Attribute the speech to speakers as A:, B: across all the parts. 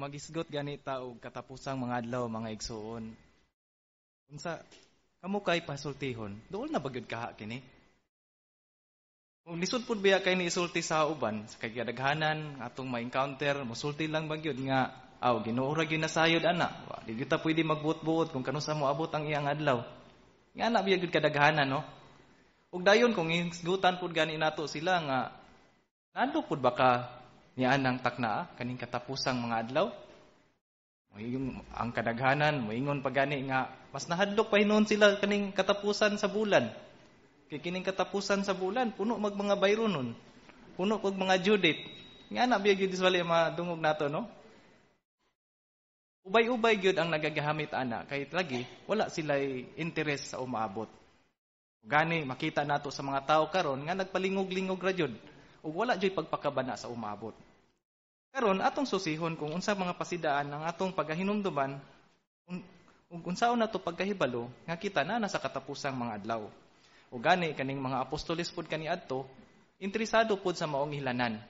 A: magisgot ganita og katapusang mga adlaw mga igsuon. Unsa kamo kay pasultihon? Duol na bagyod kaha kini. Kung lisod pud biya kay niisulti sa uban, sa kay kadaghanan atong ma-encounter, mosulti lang bagyod nga Ginoo ra gyud nasayod ana. Di gyud ta pwede magbuot-buot kung kanusa mo abot ang iyang adlaw. Nga na biya gyud kadaghanan no. Ug dayon kung isgutan pud gani nato sila nga nando pud baka niyan ang takna kaning katapusang mga adlaw. Ang kadaghanan moingon pa gani nga mas nahadlok pa hinuon sila kaning katapusan sa bulan. Kay kining katapusan sa bulan puno mag mga bayro nun. Puno kog mga due date. Nga na biya gyud iswali madungog nato no. Ubay-ubay gyud ang nagagamit ana kay lagi wala sila'y interes sa umaabot. Gani makita nato sa mga tao karon nga nagpalingog-lingog ra jud ug wala jud pagpakabana sa umaabot. Karon atong susihon kung unsa mga pasidaan ang atong paghinumduman ug unsaon nato pagkahibalo nga kita na sa katapusang mga adlaw. Ug gani kaning mga apostoles pud kaniadto interesado pud sa maong hilanan.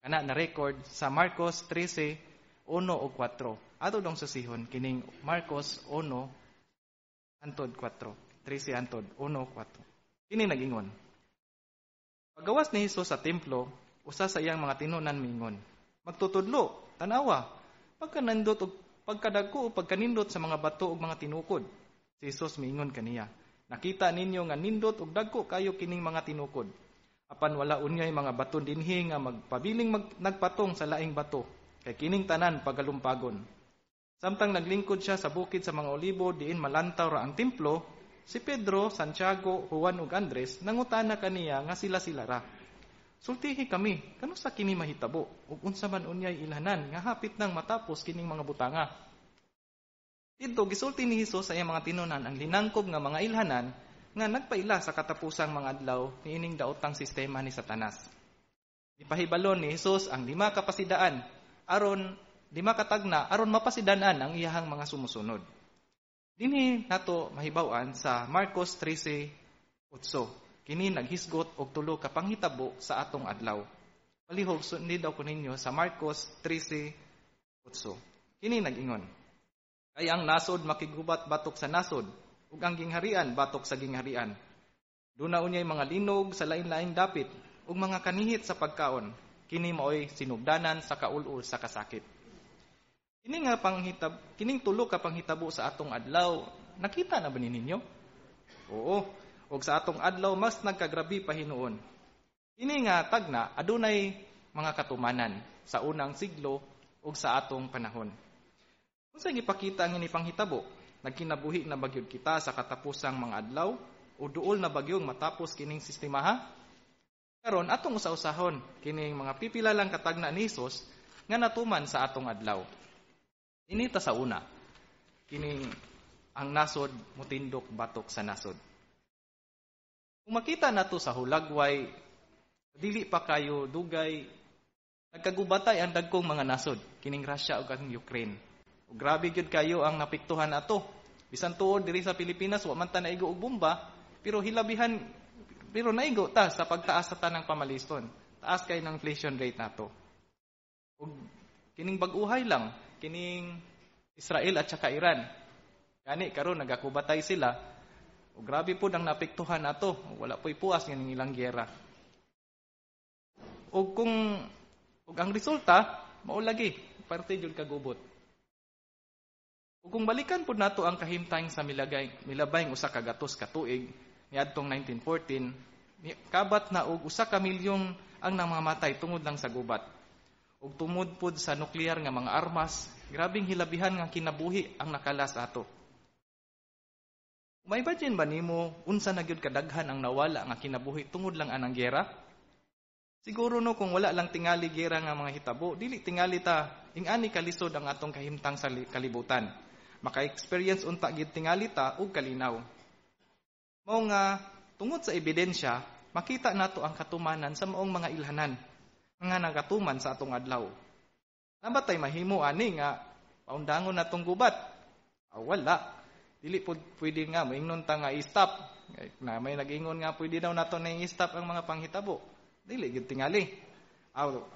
A: Kana na record sa Marcos 13:1 ug 4. Ato dong susihon kining Marcos 1:4. 13:1, 4. Kini nagingon. Pagawas ni Hesus sa templo, usa sa iyang mga tinunan mingon, magtutudlo, tanawa, pagkanindot o pagkadagko o pagkanindot sa mga bato o mga tinukod. Si Hesus mingon kaniya, nakita ninyo nga nindot o dagko kayo kining mga tinukod. Apan wala unyay mga bato dinhi nga magpabiling nagpatong sa laing bato, kay kining tanan pagalumpagon. Samtang naglingkod siya sa bukid sa mga olibo, diin malantaw ra ang templo, si Pedro, Santiago, Juan ug Andres nangutana kaniya nga sila ra. Sultihi kami, kanusa kini mahitabo ug unsa man unyay ilhanan nga hapit nang matapos kining mga butanga. Dito gisulti ni Hesus sa iyang mga tinunan ang linangkob nga mga ilhanan nga nagpaila sa katapusang mga adlaw niining daotang sistema ni Satanas. Ipahibalon ni Hesus ang 5 kapasidaan aron 5 katagna aron mapasidan-an ang iyahang mga sumusunod. Dinhi nato mahibaw-an sa Marcos 13:8. Kini naghisgot og 3 ka panghitabo sa atong adlaw. Palihog sundin daw ko ninyo sa Marcos 13:8. Kini nagingon. Kay ang nasod makigubat batok sa nasod ug ang gingharian batok sa gingharian. Duna unyay mga linog sa lain-laing dapit ug mga kanihit sa pagkaon. Kini maoy sinugdanan sa kaul-ul sa kasakit. Kining 3 ka panghitabo sa atong adlaw, nakita na ba ninyo? Oo, ug sa atong adlaw mas nagkagrabi pa hinuon. Kini nga tagna adunay mga katumanan sa unang siglo ug sa atong panahon. Unsa gipakita ang ini panghitabo? Nagkinabuhi na bagyod kita sa katapusang mga adlaw o duol na bagyong matapos kining sistemaha? Karon atong usa-usahon kining mga pipilalang katagna ni Hesus nga natuman sa atong adlaw. Inita sa una, kining ang nasod mutindok batok sa nasod. Kung makita nato sa hulagway, dili pa kayo dugay, nagkagubatay ang dagkong mga nasod, kining Russia ug ang Ukraine. Ug grabe gyud kayo ang napiktuhan ato. Bisan tuod diri sa Pilipinas, wa man ta naigo og bomba, pero naigo ta sa pagtaas sa tanang pamaliston. Taas kay ng inflation rate nato. Ug kining bag-uhay lang, kining Israel at saka Iran. Gani karon nagakubatay sila. O grabe po ang napektuhan nato. Wala po'y puas ng ilang giyera. O ang resulta, maulagi, parte jud kagubot. O kung balikan po nato ang kahimtang sa milabayng usa ka gatos ka tuig niadtong 1914, kabat na og 1 ka milyon ang namamatay tungod lang sa gubat. Ug tumod pod sa nuklear nga mga armas, grabing hilabihan nga kinabuhi ang nakalas ato. Maibadyan ba nimo unsa na gyud kadaghan ang nawala nga kinabuhi tungod lang anang giyera? Siguro no kung wala lang tingali giyera nga mga hitabo, dili tingali ta ing-ani kalisod ang atong kahimtang sa kalibutan. Maka-experience unta gyud tingali ta og kalinaw. Mao nga tungod sa ebidensya, makita nato ang katumanan sa maong mga ilhanan nga nagatuman sa atong adlaw. Nabatay mahimo ani nga paundangon natong gubat? Wala. Dili pwede nga moingnon ta nga i-stop. Na may nag-ingon nga pwede daw nato na i-stop ang mga panghitabo. Dili gyud tingali.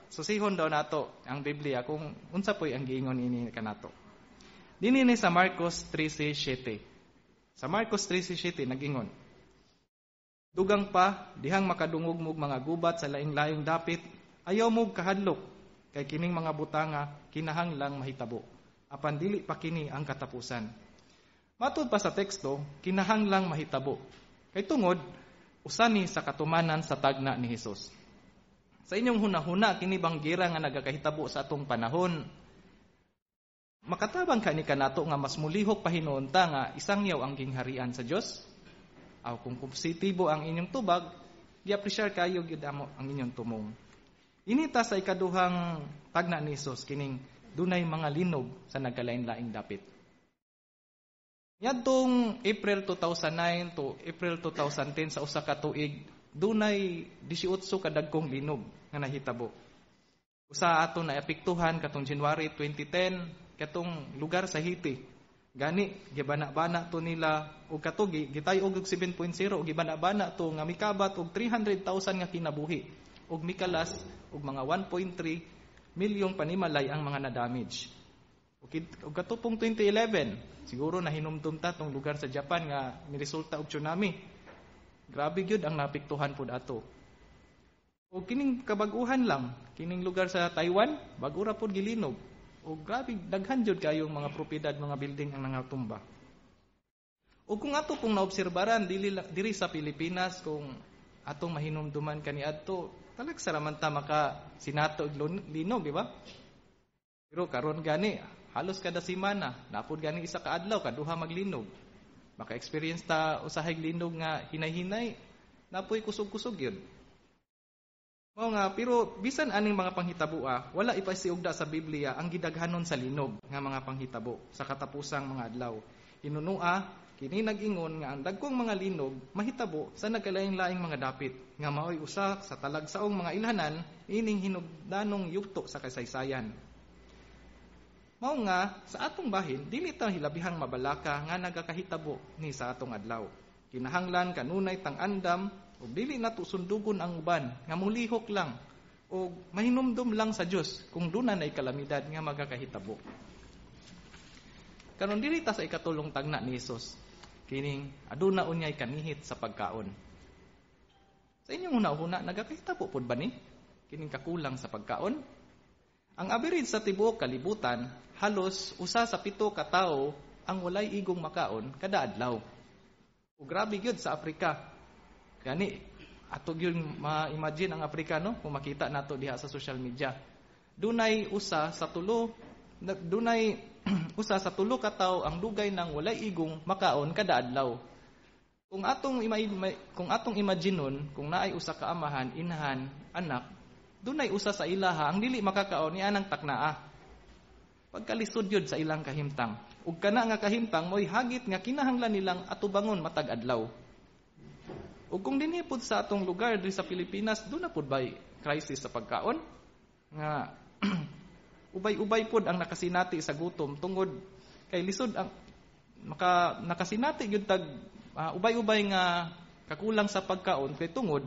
A: Susihon daw nato ang Biblia kung unsa poy ang giingon ini kanato. Dinhi ni sa Marcos 13:7. Sa Marcos 13:7 nagingon, dugang pa dihang makadungog mog mga gubat sa laing-laing dapit, ayaw mog kahadlok kay kining mga butanga kinahanglang mahitabo. Apan dili pa kini ang katapusan. Matud pa sa teksto, kinahanglang mahitabo. Kay tungod usa ni sa katumanan sa tagna ni Hesus. Sa inyong hunahuna kini banggira nga nagakahitabo sa atong panahon. Makatabang ka ni kanato nga mas mulihok pahinuunta nga isang yaw ang gingharian sa Dios. Aw kung positibo ang inyong tubag, gi-appreciate kayo gyud ang inyong tumong. Inita sa ikaduhang tagna ni Hesus kining dunay mga linog sa nagkalain-laing dapit. Yadtong April 2009 to April 2010 sa usa ka tuig, dunay 18 ka dagkong linog nga nahitabo. Usa ato na apektuhan katong January 2010 katong lugar sa Haiti. Gani gibana-bana to nila og katugi gitay og 7.0 og gibana-bana to nga mikabat og 300,000 nga kinabuhi og mikalas og mga 1.3 milyong panimalay ang mga na-damage. Og katupong 2011 siguro nahinumdum ta tong lugar sa Japan nga miresulta og tsunami. Grabe gyud ang naapektuhan pud ato. O kining kabag-uhan lang, kining lugar sa Taiwan, bag-o ra pud gilinog. O grabe daghan jud kayong mga propiedad, mga building ang nangatumba. O kung ato pong naobserbaran diri sa Pilipinas, kung atong mahinumduman kaniadto, talag saraman ta maka sinato og linog, di ba? Pero karon gani, halos kada semana, napod gani isa ka adlaw kaduha maglinog. Maka-experience ta usahay linog nga hinay-hinay, napoy kusog-kusog yun. Mao nga, pero bisan aning mga panghitabo, wala ipasiugda sa Biblia ang gidaghanon sa linog nga mga panghitabo sa katapusang mga adlaw. Hinunua, kini nag-ingon nga ang dagkong mga linog mahitabo sa nagkalaing-laing mga dapit nga maoy usa sa talagsaong mga ilhanan ining hinugdanong yugto sa kasaysayan. Mao nga sa atong bahin dili ta hilabihang mabalaka nga nagakahitabo ni sa atong adlaw. Kinahanglan kanunay tang andam ug dili nato sundugon ang uban nga mulihok lang ug mahinumdum lang sa Dios kung dunay nay kalamidad nga magakahitabo. Karon dili ta sa ikatulong tagna ni Hesus kining aduna unyay kanihit sa pagkaon. Sa inyong una-una nagakahitabo pud ba ni kining kakulang sa pagkaon? Ang average sa tibuok kalibutan halos usa sa 7 ka tawo ang walay igong makaon kada adlaw. Ug grabe gyud sa Afrika. Gani ato gyud ma-imagine ang Afrikano kung makita nato diha sa social media. Dunay usa sa tulo ka tawo ang dugay ng walay igong makaon kada adlaw. Kung atong imaginon kung naay usa ka amahan, inahan, anak, dunay usa sa ilaha ang dili makakaon ni anang taknaa. Pagkalisod yun sa ilang kahimtang. Ug kana nga kahimtang mo'y hagit nga kinahanglan nilang atubangon matag adlaw. Ug kung dinhi pud sa atong lugar diri sa Pilipinas, doon na pud bay crisis sa pagkaon nga ubay-ubay pud ang nakasinati sa gutom tungod kay lisod ang nakasinati gyud tag ubay-ubay nga kakulang sa pagkaon kay tungod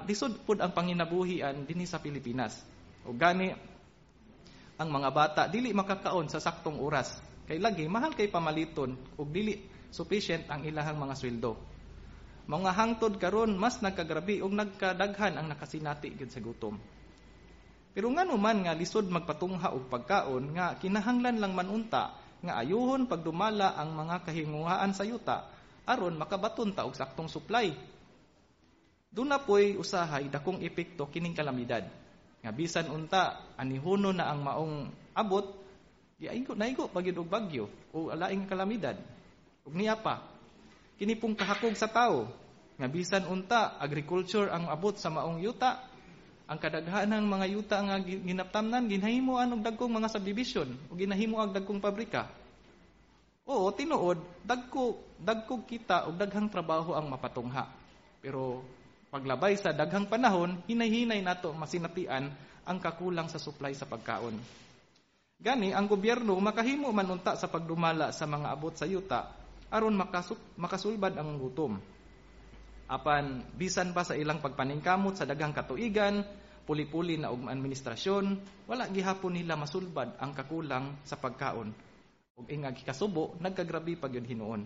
A: lisod pud ang panginabuhian dinhi sa Pilipinas. Ug gani ang mga bata dili makakaon sa saktong oras kay lagi mahal kay pamaliton ug dili sufficient ang ilahang mga sweldo. Mga hangtod karon mas nagkagrabe ug nagkadaghan ang nakasinati gid sa gutom. Pero ngano man nga lisod magpatungha og pagkaon nga kinahanglan lang manunta nga ayuhon pagdumala ang mga kahinguhaan sa yuta aron makabaton ta og saktong supply. Duna poy usahay dakong epekto kining kalamidad. Nga bisan unta anihuno na ang maong abot, naigo pagyud og bagyo o alaing kalamidad. Ug niya pa, kini pong kahakog sa tao, nga bisan unta agriculture ang abot sa maong yuta, ang kadaghanang mga yuta nga ginaptamnan ginahimo og dagkong mga subdivision o ginahimo og dagkong pabrika. Oo, tinuod dagko kita og daghang trabaho ang mapatungha. Pero paglabay sa daghang panahon, hinay-hinay nato masinatian ang kakulang sa supply sa pagkaon. Gani ang gobyerno makahimo man unta sa pagdumala sa mga abot sa yuta aron makasulbad ang gutom. Apan bisan pa sa ilang pagpaningkamot sa daghang katuigan, puli-puli na og administrasyon, wala gihapon nila masulbad ang kakulang sa pagkaon. Ug ingag kasubo, nagkagrabi pag yun hinuon.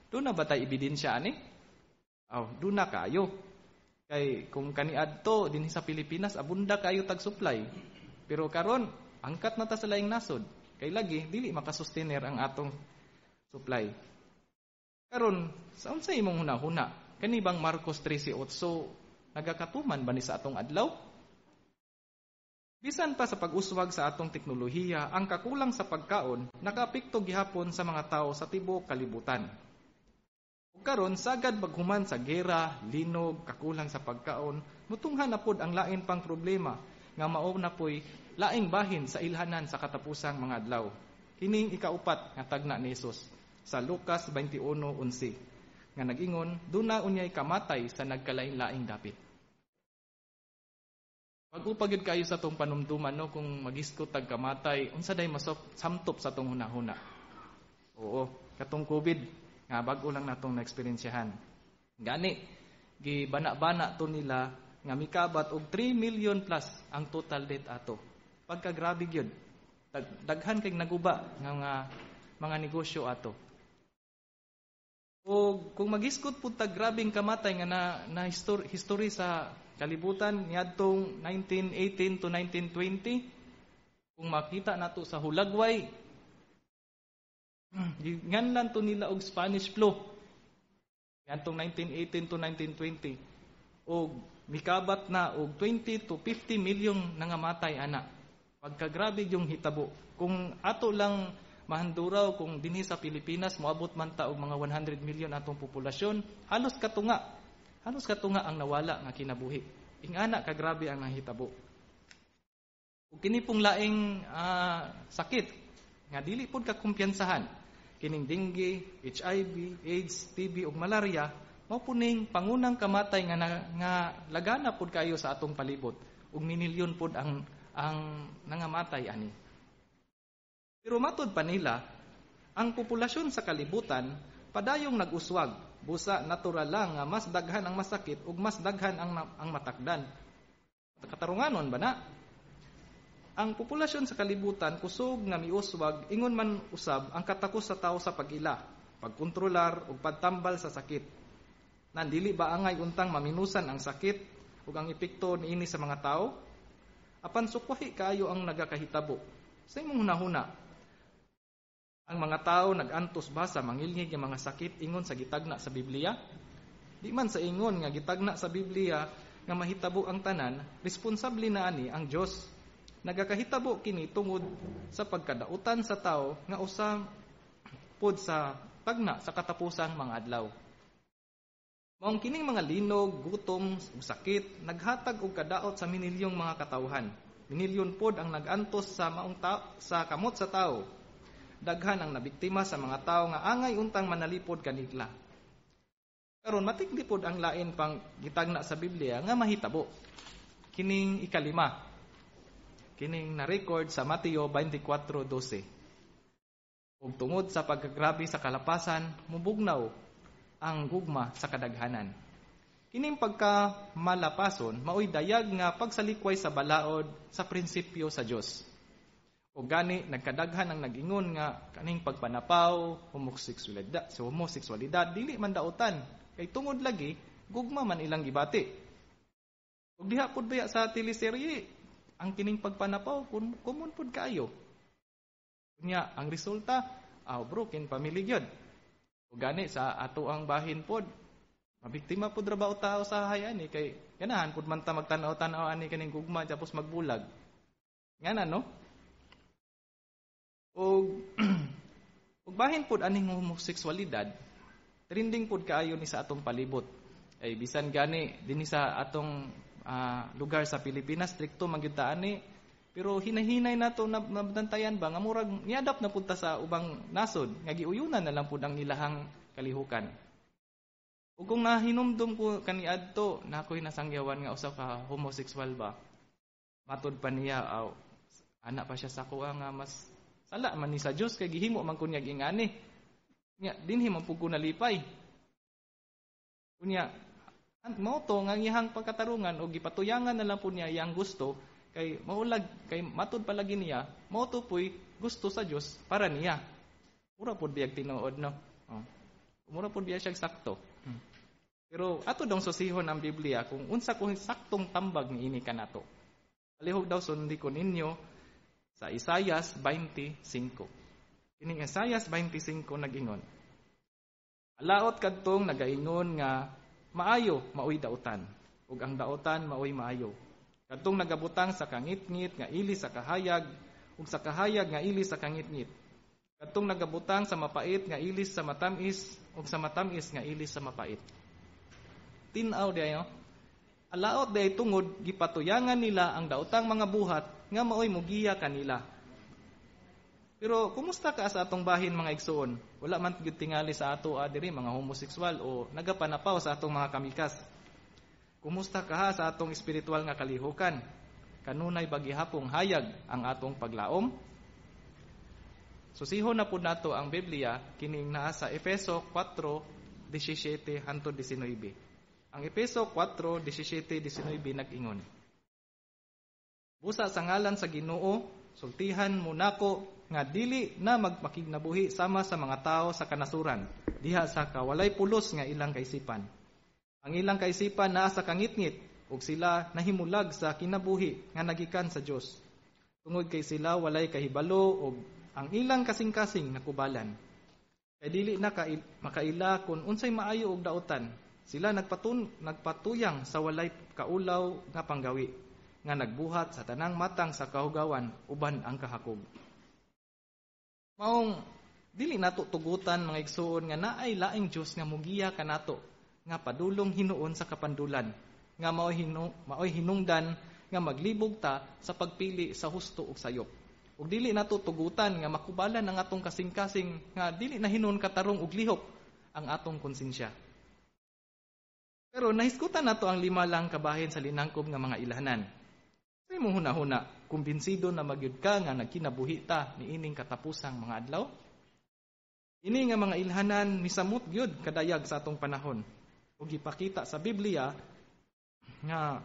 A: Doon na ba tayo ebidensya ani? Doon na kayo. Kay kung kaniadto din sa Pilipinas, abunda kayo tag-supply. Pero karon angkat na ta sa laing nasod. Kay lagi, dili makasustener ang atong supply. Karon, sa unsay imong hunahuna? Kani bang Marcos 13:8 nagakatuman ba ni sa atong adlaw? Bisan pa sa pag-uswag sa atong teknolohiya, ang kakulang sa pagkaon nakaapekto gihapon sa mga tao sa tibuok kalibutan. Ug karon sagad baghuman sa gera, linog, kakulang sa pagkaon, mutunghan na pod ang lain pang problema nga mao na poy laing bahin sa ilhanan sa katapusang mga adlaw. Kining ikaupat nga tagna ni Hesus sa Lucas 21:11 nga nag-ingon, "Duna unyay kamatay sa nagkalain-laing dapit." Pag-upagid kayo sa tong panumduman no kung magiskot tag kamatay, unsa day samtop sa tong hunahuna. Oo, katong COVID nga bag-o lang natong na-eksperyensyahan. Gani gibana-bana to nila nga mikabat og 3 million plus ang total debt ato. Pagkagrabe gyud. Daghan kay naguba nga mga negosyo ato. O kung magiskot pud tag grabeng kamatay nga na history sa kalibutan niadtong 1918 to 1920, kung makita nato sa hulagway, nganlan to nila og Spanish flu. Niadtong 1918 to 1920. Og mikabat na og 20 to 50 million nangamatay ana. Pagkagrabe yung hitabo. Kung ato lang mahanduraw kung dinhi sa Pilipinas moabot man ta og mga 100 million atong populasyon, halos katunga ang nawala nga kinabuhi. Ingana ka grabe ang nahitabo. Ug kini pong laing sakit nga dili pod ka kumpiyansahan, kining dengue, HIV, AIDS, TB ug malaria, mao puning pangunang kamatay nga lagana pod kayo sa atong palibot ug minilyon pod ang nangamatay ani. Pero matud pa nila, ang populasyon sa kalibutan padayong nag-uswag, busa natural lang nga mas daghan ang masakit ug mas daghan ang matakdan. Katarunganon ba na? Ang populasyon sa kalibutan kusog nga miuswag, ingon man usab ang katakos sa tao sa pag-ila, pagkontrolar ug pagtambal sa sakit. Nandili ba angay untang maminusan ang sakit ug ang epekto niini sa mga tao? Apan sukwahi kaayo ang nagakahitabo. Sa imong hunahuna, ang mga tao nag-antos ba sa mangilngig nga mga sakit ingon sa gitagna sa Biblia? Di man sa ingon nga gitagna sa Biblia nga mahitabo ang tanan, responsable na ani ang Dios. Nagakahitabo kini tungod sa pagkadautan sa tao nga usa pod sa tagna sa katapusang mga adlaw. Maong kining mga linog, gutom, ug sakit naghatag og kadaot sa minilyong mga katawhan. Minilyon pod ang nagantos sa sa kamot sa tao. Daghan ang nabiktima sa mga tao nga angay untang manalipod kanila. Karon matigdi pod ang lain pang gitagna sa Biblia nga mahitabo. Kining ikalima. Kining na-record sa Mateo 24:12. Ug tungod sa pagkagrabe sa kalapasan, mubugnaw ang gugma sa kadaghanan. Kining pagkamalapason maoy dayag nga pagsalikway sa balaod sa prinsipyo sa Dios. O gani nagkadaghan ang nag-ingon nga kaning pagpanapaw, homosexualidad dili man dautan kay tungod lagi gugma man ilang gibati. Ug diha pud baya sa teleserye ang kining pagpanapaw common pud kaayo. Unya ang resulta broken family gyud. O gani sa ato ang bahin pod mabiktima pod ra ba tao sa hayani kay ganahan pud man ta magtanaw-tanaw ani kaning gugma tapos magbulag. Ngana no? Og bahin pod aning homosexualidad, trending pod kaayo ni sa atong palibot. Ay bisan gani dinhi sa atong lugar sa Pilipinas strikto man gyud ta ani, pero hinahinay nato nabantayan ba nga murag niadapt na punta sa ubang nasod nga giuyunan na lang pud ang ilahang kalihukan. Ug kung nahinumdum ko kaniadto na ako'y nasangyawan nga usa ka homosexual ba, matud pa niya ana pa siya sa kuha nga mas sala man ni sa Dios kay gihimo man kunyag ingani. Nya dinhi man pud ko nalipay. Unya Mao to nga iyang pagkatarungan o gipatuyangan na lang po niya iyang gusto kay maulag kay matud palagi niya mao to puy gusto sa Dios para niya. Mura pod biyag tinuod no. Oh. Mura pod biya siya sakto. Pero ato dong susihon ang Biblia kung unsa kung saktong tambag ni ini kanato. Palihog daw sundi ko ninyo sa Isaias 25. Kining Isaias 25 nag-ingon. Alaot kadtong nagaingon nga maayo maoy dautan ug ang dautan maoy maayo. Kadtong nagabutang sa kangitngit nga ili sa kahayag ug sa kahayag nga ili sa kangitngit. Kadtong nagabutang sa mapait nga ilis sa matamis ug sa matamis nga ilis sa mapait. Tinaw dayo. Alaot day tungod gipatuyangan nila ang daotang mga buhat nga maoy mugiya kanila. Pero kumusta ka sa atong bahin mga igsoon? Wala man gyud tingali sa ato diri mga homosexual o nagapanapaw sa atong mga kamikas. Kumusta ka sa atong espirituwal nga kalihukan? Kanunay ba gihapong hayag ang atong paglaom? Susihon na pud nato ang Biblia kining naa sa Efeso 4:17 hangtod 19. Ang Efeso 4:17-19 nag-ingon. Busa sa ngalan sa Ginoo, sultihan mo nako nga dili na magpakignabuhi sama sa mga tao sa kanasuran, diha sa kawalay pulos nga ilang kaisipan. Ang ilang kaisipan naa sa kangitngit, ug sila nahimulag sa kinabuhi nga nagikan sa Dios. Tungod kay sila walay kahibalo ug ang ilang kasing-kasing nakubalan. Kay dili na makaila kung unsay maayo og daotan. Sila nagpatuyang sa walay kaulaw nga panggawi, nga nagbuhat sa tanang matang sa kahugawan uban ang kahakog. Maong dili nato tugutan mga igsuon nga naay laing Dios nga mugiya kanato nga padulong hinuon sa kapandulan nga maoy hinungdan nga maglibog ta sa pagpili sa husto ug sayop. Ug dili nato tugutan nga makubalan ang atong kasing-kasing nga dili na hinon katarong ug lihok ang atong konsensya. Pero nahisgutan nato ang 5 lang kabahin sa linangkob nga mga ilhanan. Sa imong huna-huna, kumbinsido na magyud ka nga nagkinabuhi ta niining katapusang mga adlaw? Ini nga mga ilhanan misamot gyud kadayag sa atong panahon. Ug ipakita sa Biblia nga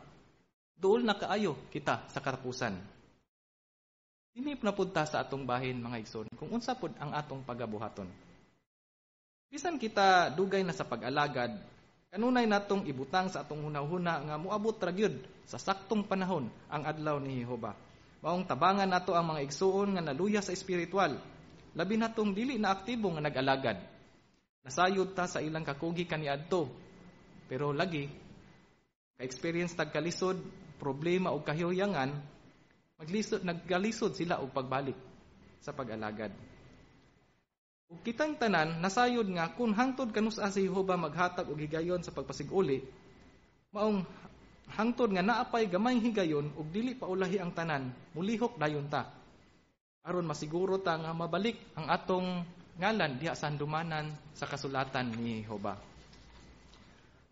A: duol na kaayo kita sa katapusan. Dinip na pud ta sa atong bahin mga igsoon kung unsa pud ang atong pagabuhaton. Bisan kita dugay na sa pag-alagad, kanunay natong ibutang sa atong hunahuna nga moabot ra gyud sa saktong panahon ang adlaw ni Jehova. Maong tabangan nato ang mga igsuon nga naluya sa espiritual, labi natong dili na aktibo nga nag-alagad. Nasayod ta sa ilang kakugi kaniadto. Pero lagi ka-experience tagkalisod, problema o kahiuyangan, naggalisod sila og pagbalik sa pag-alagad. Ug kitang tanan nasayod nga kun hangtod kanusa si Jehova maghatag og higayon sa pagpasiguli, maong hangtod nga naapay gamay higayon ug dili pa ulahi ang tanan, mulihok dayon ta. Aron masiguro ta nga mabalik ang atong ngalan diha sa handumanan sa kasulatan ni Jehova.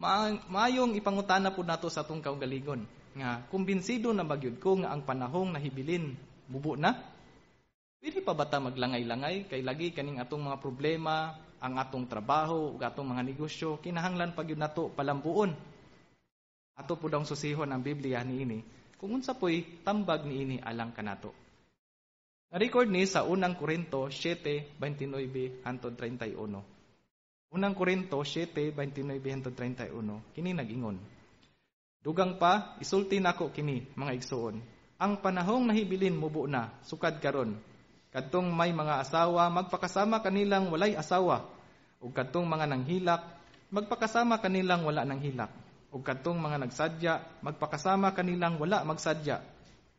A: Maayong ipangutana pud nato sa atong kaugalingon nga kumbinsido na magyud ko nga ang panahong nahibilin mubo na. Pwede pa ba ta maglangay-langay kay lagi kaning atong mga problema, ang atong trabaho ug atong mga negosyo kinahanglan pa gyud nato palambuon. Ato pud ang susihon ang Biblia niini kung unsa poy tambag niini alang kanato. Na-record ni sa unang Korinto 7:29 hangtod 31. Unang Korinto 7:29 hangtod 31 kini nag-ingon. Dugang pa isulti nako kini mga igsuon. Ang panahong nahibilin mubo na sukad karon. Kadtong may mga asawa magpakasama kanilang walay asawa, ug kadtong mga nanghilak magpakasama kanilang wala nang hilak, ug kadtong mga nagsadya magpakasama kanilang wala magsadya,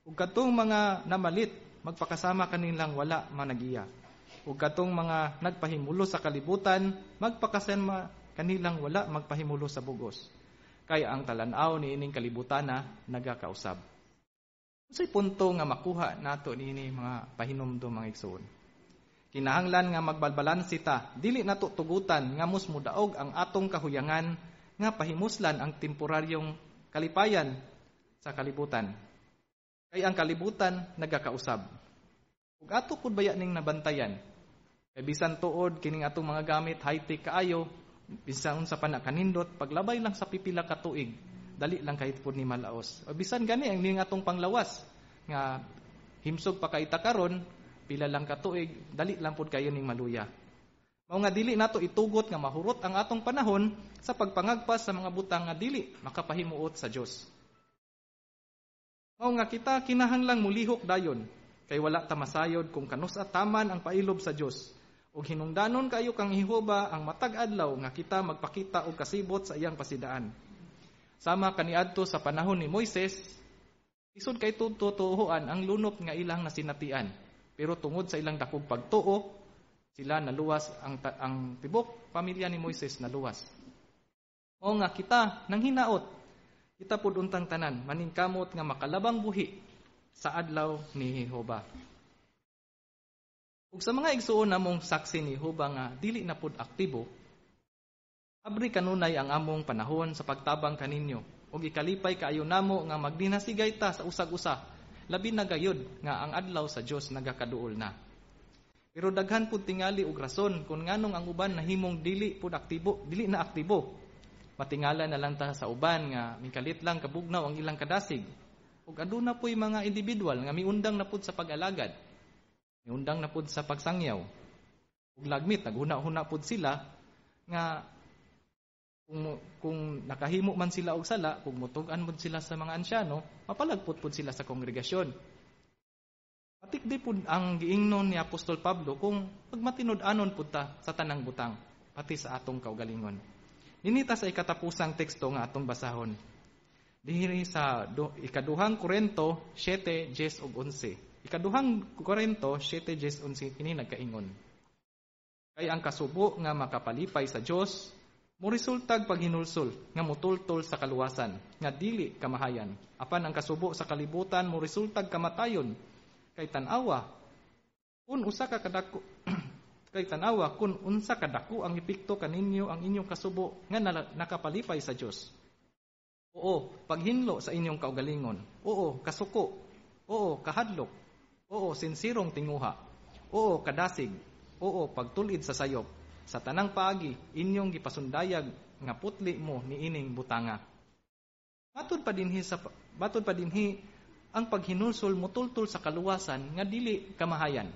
A: ug kadtong mga namalit magpakasama kanilang wala managiya, ug kadtong mga nagpahimulo sa kalibutan magpakasama kanilang wala magpahimulo sa bugos. Kay ang talan-aw niining kalibutana nagakausab. Unsay punto nga makuha nato niini mga pahinumdom mga igsoon? Kinahanglan nga magbalbalansi ta, dili nato tugutan nga musmudaog ang atong kahuyangan nga pahimuslan ang temporaryong kalipayan sa kalibutan. Kay ang kalibutan nagakausab. Ug ato pud baya ning nabantayan. Kay bisan tuod kining atong mga gamit high-tech kaayo, bisan unsa pa na kanindot, paglabay lang sa pipila ka tuig, dali lang kahit pud ni malaos. O bisan gani ang ning atong panglawas nga himsog pa kay karon, pila lang ka tuig, dali lang pud kayo ning maluya. Mao nga dili nato itugot nga mahurot ang atong panahon sa pagpangagpas sa mga butang nga dili makapahimuot sa Dios. Mao nga kita kinahanglang mulihok dayon kay wala ta masayod kung kanus-a taman ang pailob sa Dios. Ug hinungdanon kayo kang Jehova ang matag adlaw nga kita magpakita og kasibot sa iyang pasidaan. Sama kaniadto sa panahon ni Moises, isod kay tututuhuan ang lunop nga ilang nasinatian. Pero tungod sa ilang dakog pagtuo, sila naluwas ang tibok pamilya ni Moises naluwas. O nga kita nang hinaot, kita pud untang tanan maningkamot nga makalabang buhi sa adlaw ni Jehova. Ug sa mga igsuon namong saksi ni Jehova nga dili na pud aktibo, abri kanunay ang among panahon sa pagtabang kaninyo ug ikalipay kaayo namo nga magdinasigay ta sa usag-usa, labi na gayud nga ang adlaw sa Dios nagakaduol na. Pero daghan pud tingali og rason kung nganong ang uban nahimong dili na aktibo. Matingala na lang ta sa uban nga mikalit lang kabugnaw ang ilang kadasig. Ug aduna po'y mga individual nga miundang na pud sa pag-alagad. Miundang na pud sa pagsangyaw. Ug lagmit naghuna-huna pud sila nga kung nakahimo man sila og sala, kung mutug-an pud sila sa mga ansyano, mapalagpot pud sila sa kongregasyon. Patikdi pud ang giingnon ni Apostol Pablo kung pagmatinud-anon pud ta sa tanang butang, pati sa atong kaugalingon. Dinita sa ikatapusang teksto nga atong basahon. Dihiri sa ikaduhang Korinto 7:10 ug 11. Ikaduhang Korinto 7:10 11 kini nagkaingon. Kay ang kasubo nga makapalipay sa Dios mo resultag paghinulsol nga mutultol sa kaluwasan nga dili kamahayan. Apan ang kasubo sa kalibutan mo resultag kamatayon. Kay tanawa kun unsa kadako ang epekto kaninyo ang inyong kasubo nga nakapalipay sa Dios. Oo, paghinlo sa inyong kaugalingon. Oo, kasuko. Oo, kahadlok. Oo, sinsirong tinguha. Oo, kadasig. Oo, pagtulid sa sayop. Sa tanang paagi inyong gipasundayag nga putli mo niining butanga. Matod pa dinhi ang paghinulsol mutultol sa kaluwasan nga dili kamahayan.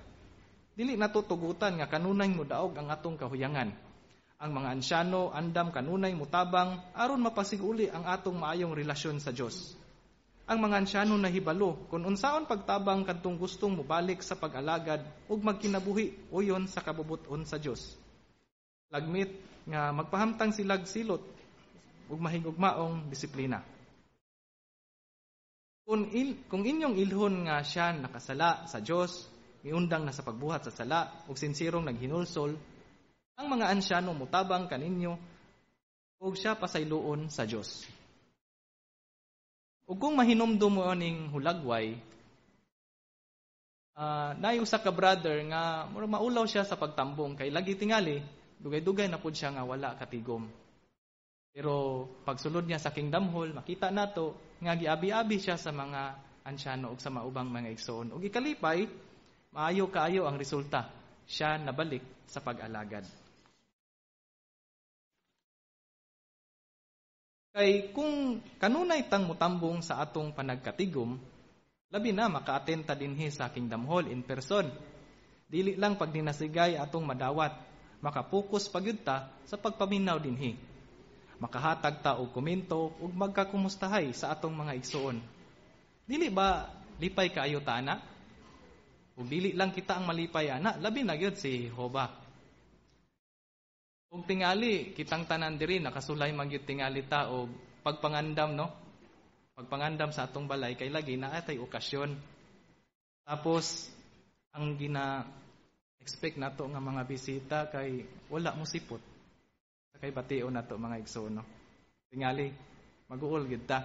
A: Dili natutugutan nga kanunay mudaog ang atong kahuyangan. Ang mga ansyano andam kanunay mutabang aron mapasiguli ang atong maayong relasyon sa Dios. Ang mga ansyano nahibalo kung unsaon pagtabang kadtong gustong mubalik sa pag-alagad ug magkinabuhi uyon sa kabubuton sa Dios. Lagmit nga magpahamtang silag silot ug mahigugmaong disiplina. Kung inyong ilhon nga siya nakasala sa Dios, miundang na sa pagbuhat sa sala ug sinsirong naghinulsol, ang mga ansyano mutabang kaninyo ug siya pasayloon sa Dios. Ug kung mahinumdum mo ning hulagway, naay usa ka brother nga maulaw siya sa pagtambong kay lagi tingali dugay-dugay na pud siya nga wala katigom. Pero pagsulod niya sa Kingdom Hall, makita nato nga giabi-abi siya sa mga ansyano ug sa maubang mga igsoon. Ug ikalipay, maayo kaayo ang resulta. Siya nabalik sa pag-alagad. Kay kung kanunay tang mutambong sa atong panagkatigom, labi na maka-attend ta dinhi sa Kingdom Hall in person. Dili lang pag dinasigay atong madawat, makapokus pagyud ta sa pagpaminaw dinhi. Makahatag ta og komento ug magkakumustahay sa atong mga igsoon. Dili ba lipay kaayo ta ana? Ug dili lang kita ang malipay ana, labi na gyud si Jehova. Ug tingali kitang tanan diri nakasulay man gyud tingali ta og pagpangandam no. Pagpangandam sa atong balay kay lagi na atay okasyon. Tapos ang expect nato nga mga bisita kay wala mo sipot. Kay bation nato mga igsoon no. Tingali mag-uol gyud ta.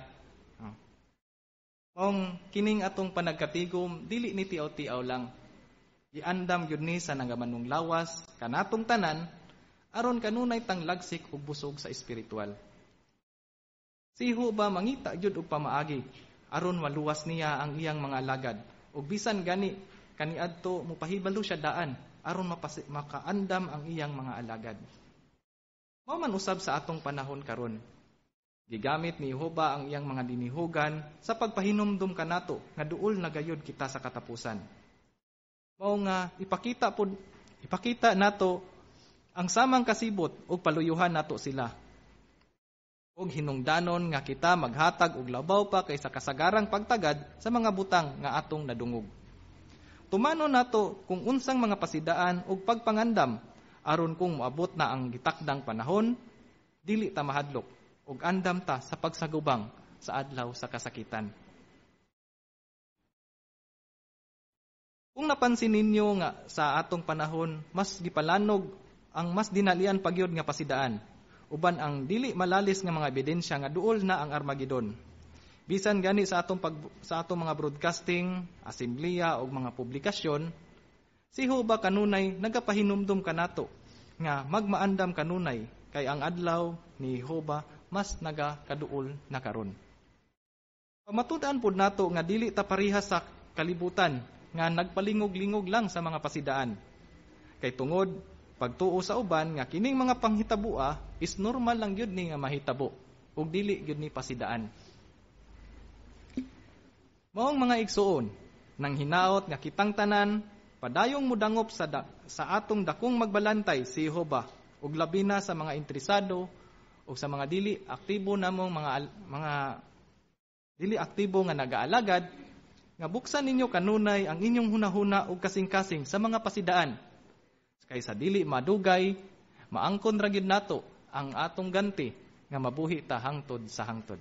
A: Kung kining atong panagkatigom dili ni tiaw-tiaw lang. Iandam gyud ni sa nagamanong lawas kanatong tanan aron kanunay tang lagsik ug busog sa espiritual. Si Jehova mangita gyud og pamaagi aron maluwas niya ang iyang mga alagad ug bisan gani kaniadto mopahibalo siya daan aron makaandam ang iyang mga alagad. Mao man usab sa atong panahon karon. Gigamit ni Jehova ang iyang mga dinihugan sa pagpahinumdum kanato nga duol na gayud kita sa katapusan. Mao nga ipakita nato ang samang kasibot ug paluyuhan nato sila. Ug hinungdanon nga kita maghatag og labaw pa kaysa kasagarang pagtagad sa mga butang nga atong nadungog. Tumanon nato kung unsang mga pasidaan ug pagpangandam aron kung moabot na ang gitakdang panahon, dili ta mahadlok ug andam ta sa pagsagubang sa adlaw sa kasakitan. Kung napansin ninyo nga sa atong panahon, mas gipalanog ang mas dinalian pagyod nga pasidaan, uban ang dili malalis nga mga ebidensya nga duol na ang Armageddon. Bisan gani sa atong mga broadcasting, asembleya o mga publikasyon, si Jehova kanunay nagapahinumdum kanato nga magmaandam kanunay kay ang adlaw ni Jehova mas nagakaduol na karon. Pamatud-an pud nato nga dili ta parihas sa kalibutan nga nagpalingog-lingog lang sa mga pasidaan. Kay tungod pagtuo sa uban nga kining mga panghitabua is normal lang gyud ni nga mahitabo ug dili gyud ni pasidaan. Maong mga igsuon nang hinaot nga kitang tanan padayong mudangop sa atong dakong magbalantay si Jehova ug labi na sa mga interesado ug sa mga dili aktibo namong mga dili aktibo nga nagaalagad nga buksan ninyo kanunay ang inyong hunahuna ug kasing-kasing sa mga pasidaan. Kaysa dili madugay, maangkon ra gyud nato ang atong ganti nga mabuhi ta hangtod sa hangtod.